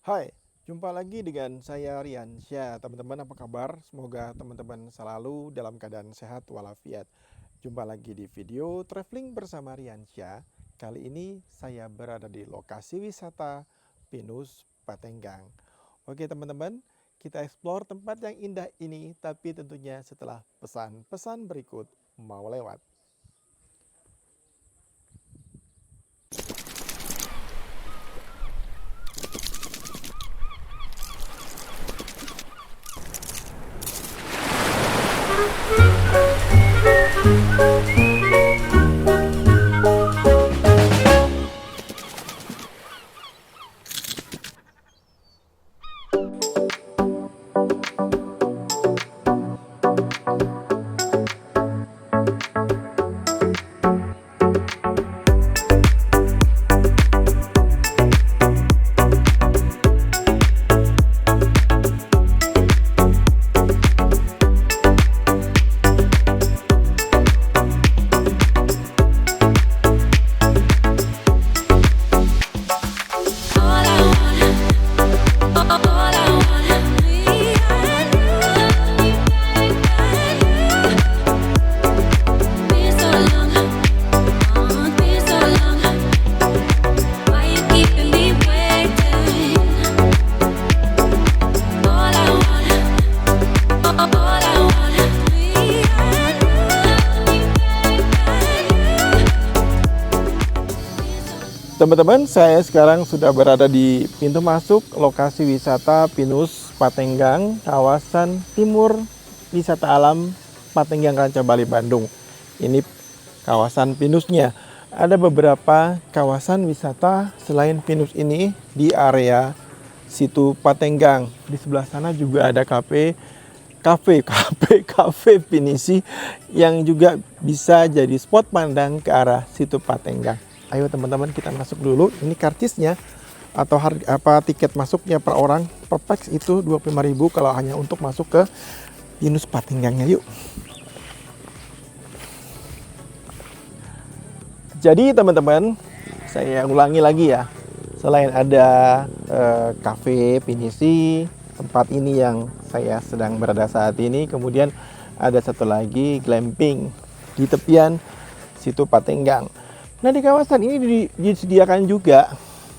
Hai, jumpa lagi dengan saya Riansyah. Teman-teman apa kabar? Semoga teman-teman selalu dalam keadaan sehat walafiat. Jumpa lagi di video traveling bersama Riansyah. Kali ini saya berada di lokasi wisata Pinus Patenggang. Oke teman-teman, kita explore tempat yang indah ini, tapi tentunya setelah pesan-pesan berikut mau lewat. Teman-teman, saya sekarang sudah berada di pintu masuk lokasi wisata Pinus Patenggang, kawasan timur wisata alam Patenggang Ranca Bali Bandung. Ini kawasan Pinusnya. Ada beberapa kawasan wisata selain Pinus ini di area situ Patenggang. Di sebelah sana juga ada kafe Pinisi yang juga bisa jadi spot pandang ke arah situ Patenggang. Ayo teman-teman kita masuk dulu. Ini karcisnya atau harga tiket masuknya per orang per pax itu 25.000 kalau hanya untuk masuk ke Pinus Patenggangnya. Yuk. Jadi teman-teman, saya ulangi lagi ya. Selain ada kafe Pinisi, tempat ini yang saya sedang berada saat ini, kemudian ada satu lagi glamping di tepian situ Patenggang. Nah di kawasan ini disediakan juga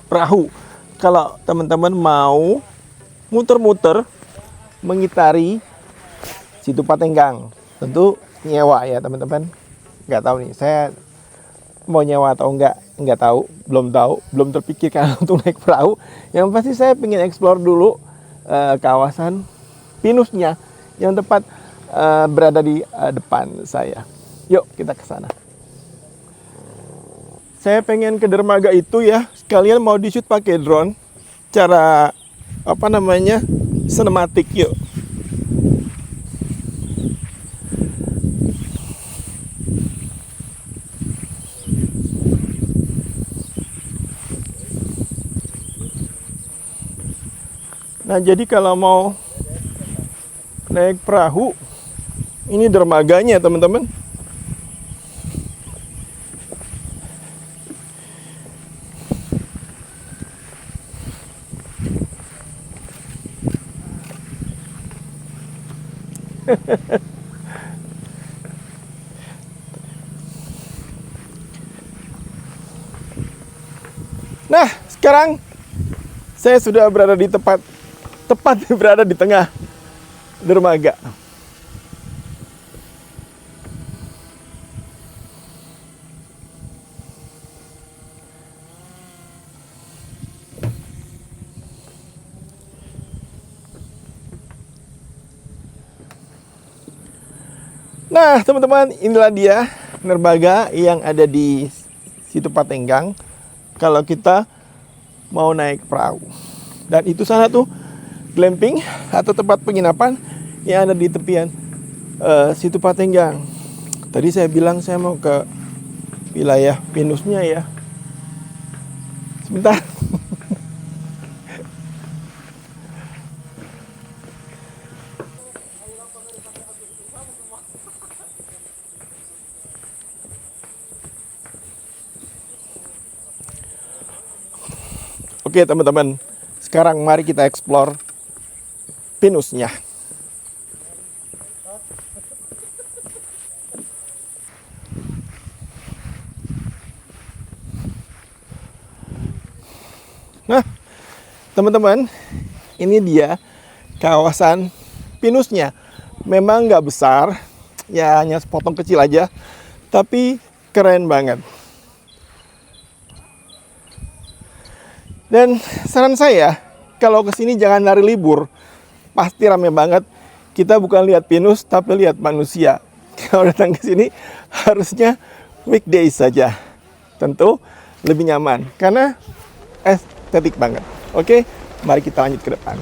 perahu. Kalau teman-teman mau muter-muter mengitari situ Patenggang, tentu nyewa ya teman-teman. Nggak tahu nih, saya mau nyewa atau nggak tahu, belum terpikirkan untuk naik perahu. Yang pasti saya ingin explore dulu kawasan Pinusnya yang tepat berada di depan saya. Yuk kita ke sana. Saya pengen ke dermaga itu ya. Sekalian mau di shoot pakai drone. Cara sinematik yuk. Nah jadi kalau mau naik perahu, ini dermaganya teman-teman. Nah, sekarang saya sudah berada di tepat berada di tengah dermaga. Nah, teman-teman, inilah dia dermaga yang ada di situ Patenggang. Kalau kita mau naik perahu. Dan itu sana tuh glamping atau tempat penginapan yang ada di tepian situ Patenggang. Tadi saya bilang saya mau ke wilayah Pinusnya ya. Sebentar. Oke teman-teman, Sekarang mari kita explore pinusnya. Nah, teman-teman, ini dia kawasan pinusnya. Memang nggak besar, ya hanya sepotong kecil aja, tapi keren banget. Dan saran saya, kalau kesini jangan hari libur, pasti rame banget. Kita bukan lihat pinus, tapi lihat manusia. Kalau datang ke sini harusnya weekdays saja. Tentu lebih nyaman, karena estetik banget. Oke, mari kita lanjut ke depan.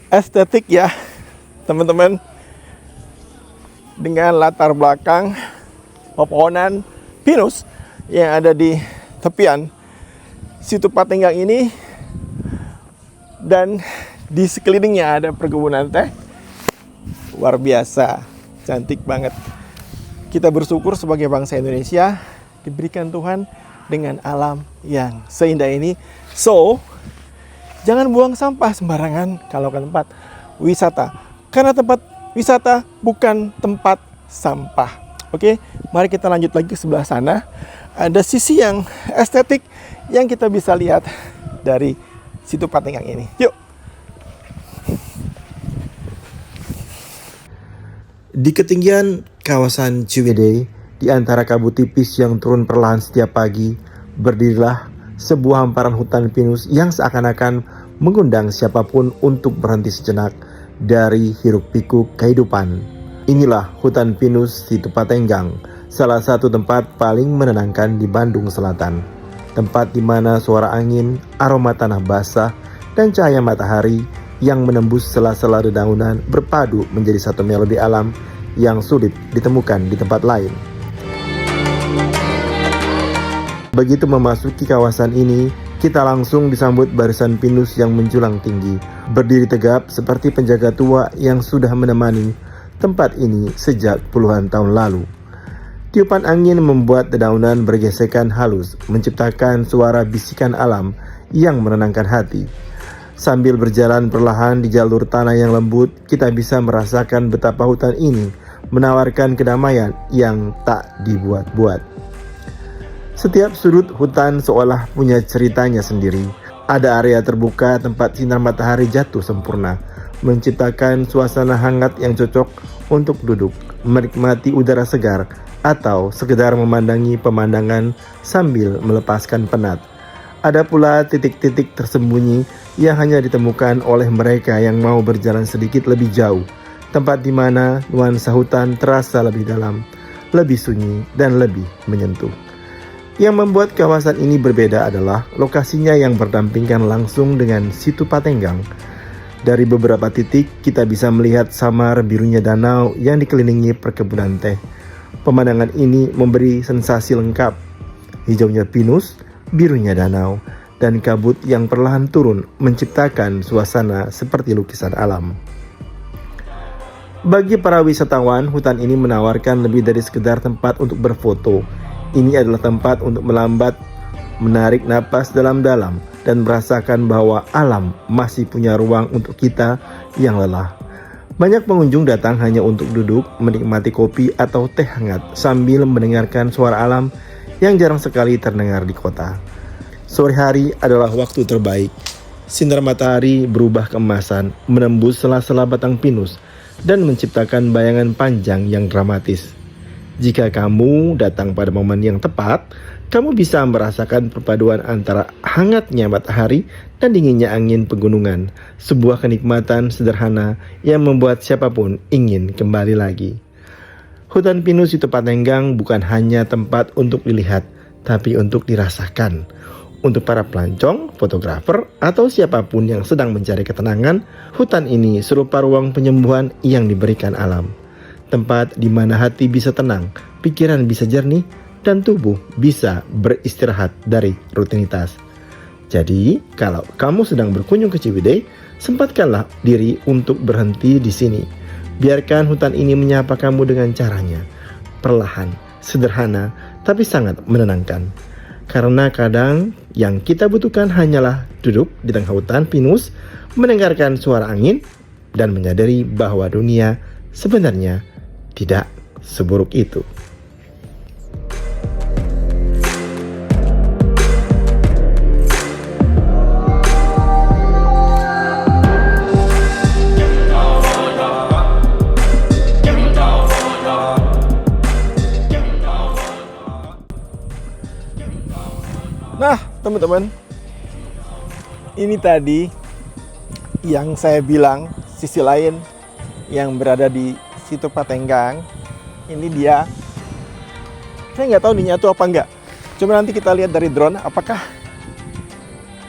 Estetik ya teman-teman, dengan latar belakang pepohonan pinus yang ada di tepian Situ Patenggang ini, dan di sekelilingnya ada perkebunan teh. Luar biasa, cantik banget. Kita bersyukur sebagai bangsa Indonesia diberikan Tuhan dengan alam yang seindah ini. So, jangan buang sampah sembarangan kalau ke tempat wisata. Karena tempat wisata bukan tempat sampah. Oke, mari kita lanjut lagi ke sebelah sana. Ada sisi yang estetik yang kita bisa lihat dari Situ Patenggang ini. Yuk. Di ketinggian kawasan Ciwidey, di antara kabut tipis yang turun perlahan setiap pagi, berdirilah sebuah hamparan hutan pinus yang seakan-akan mengundang siapapun untuk berhenti sejenak dari hiruk-pikuk kehidupan. Inilah hutan pinus Situ Patenggang, salah satu tempat paling menenangkan di Bandung Selatan. Tempat di mana suara angin, aroma tanah basah, dan cahaya matahari yang menembus sela-sela dedaunan berpadu menjadi satu melodi alam yang sulit ditemukan di tempat lain. Begitu memasuki kawasan ini, kita langsung disambut barisan pinus yang menjulang tinggi, berdiri tegap seperti penjaga tua yang sudah menemani tempat ini sejak puluhan tahun lalu. Tiupan angin membuat dedaunan bergesekan halus, menciptakan suara bisikan alam yang menenangkan hati. Sambil berjalan perlahan di jalur tanah yang lembut, kita bisa merasakan betapa hutan ini menawarkan kedamaian yang tak dibuat-buat. Setiap sudut hutan seolah punya ceritanya sendiri. Ada area terbuka tempat sinar matahari jatuh sempurna, menciptakan suasana hangat yang cocok untuk duduk, menikmati udara segar, atau sekedar memandangi pemandangan sambil melepaskan penat. Ada pula titik-titik tersembunyi yang hanya ditemukan oleh mereka yang mau berjalan sedikit lebih jauh, tempat di mana nuansa hutan terasa lebih dalam, lebih sunyi, dan lebih menyentuh. Yang membuat kawasan ini berbeda adalah lokasinya yang berdampingan langsung dengan Situ Patenggang. Dari beberapa titik kita bisa melihat samar birunya danau yang dikelilingi perkebunan teh. Pemandangan ini memberi sensasi lengkap. Hijaunya pinus, birunya danau, dan kabut yang perlahan turun menciptakan suasana seperti lukisan alam. Bagi para wisatawan, hutan ini menawarkan lebih dari sekedar tempat untuk berfoto. Ini adalah tempat untuk melambat, menarik napas dalam-dalam, dan merasakan bahwa alam masih punya ruang untuk kita yang lelah. Banyak pengunjung datang hanya untuk duduk, menikmati kopi atau teh hangat sambil mendengarkan suara alam yang jarang sekali terdengar di kota. Sore hari adalah waktu terbaik. Sinar matahari berubah keemasan, menembus sela-sela batang pinus, dan menciptakan bayangan panjang yang dramatis. Jika kamu datang pada momen yang tepat, kamu bisa merasakan perpaduan antara hangatnya matahari dan dinginnya angin pegunungan. Sebuah kenikmatan sederhana yang membuat siapapun ingin kembali lagi. Hutan pinus Situ Patenggang bukan hanya tempat untuk dilihat, tapi untuk dirasakan. Untuk para pelancong, fotografer, atau siapapun yang sedang mencari ketenangan, hutan ini serupa ruang penyembuhan yang diberikan alam. Tempat di mana hati bisa tenang, pikiran bisa jernih, dan tubuh bisa beristirahat dari rutinitas. Jadi, kalau kamu sedang berkunjung ke Ciwidey, sempatkanlah diri untuk berhenti di sini. Biarkan hutan ini menyapa kamu dengan caranya. Perlahan, sederhana, tapi sangat menenangkan. Karena kadang yang kita butuhkan hanyalah duduk di tengah hutan pinus, mendengarkan suara angin, dan menyadari bahwa dunia sebenarnya tidak seburuk itu. Nah, teman-teman, ini tadi yang saya bilang sisi lain yang berada di Situ Patenggang. Ini dia. Saya nggak tahu ini nyatu apa enggak. Coba nanti kita lihat dari drone apakah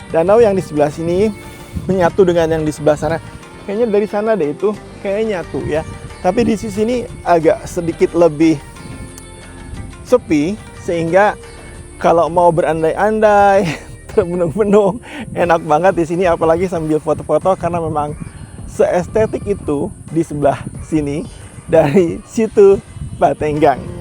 danau yang di sebelah sini menyatu dengan yang di sebelah sana. Kayaknya dari sana deh itu kayaknya nyatu ya. Tapi di sisi ini agak sedikit lebih sepi sehingga kalau mau berandai-andai, termenung-menung, enak banget di sini apalagi sambil foto-foto karena memang seestetik itu di sebelah sini dari Situ Patenggang.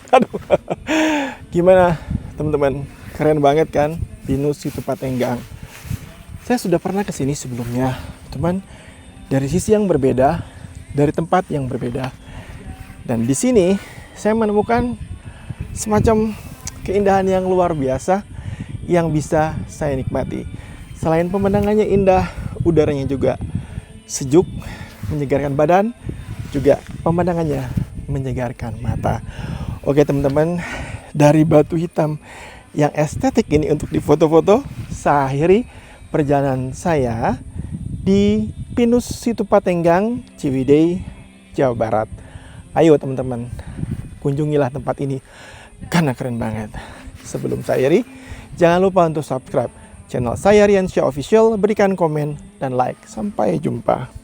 Aduh, gimana teman-teman? Keren banget kan? Pinus Situpatenggang. Saya sudah pernah ke sini sebelumnya, cuman dari sisi yang berbeda, dari tempat yang berbeda. Dan di sini saya menemukan semacam keindahan yang luar biasa yang bisa saya nikmati. Selain pemandangannya indah, udaranya juga sejuk, menyegarkan badan, juga pemandangannya menyegarkan mata. Oke teman-teman, dari batu hitam yang estetik ini untuk difoto-foto, saya akhiri perjalanan saya di Pinus Situpatenggang, Ciwidey, Jawa Barat. Ayo teman-teman, kunjungilah tempat ini karena keren banget. Sebelum saya akhiri, jangan lupa untuk subscribe channel saya Riansyah Official, berikan komen dan like. Sampai jumpa.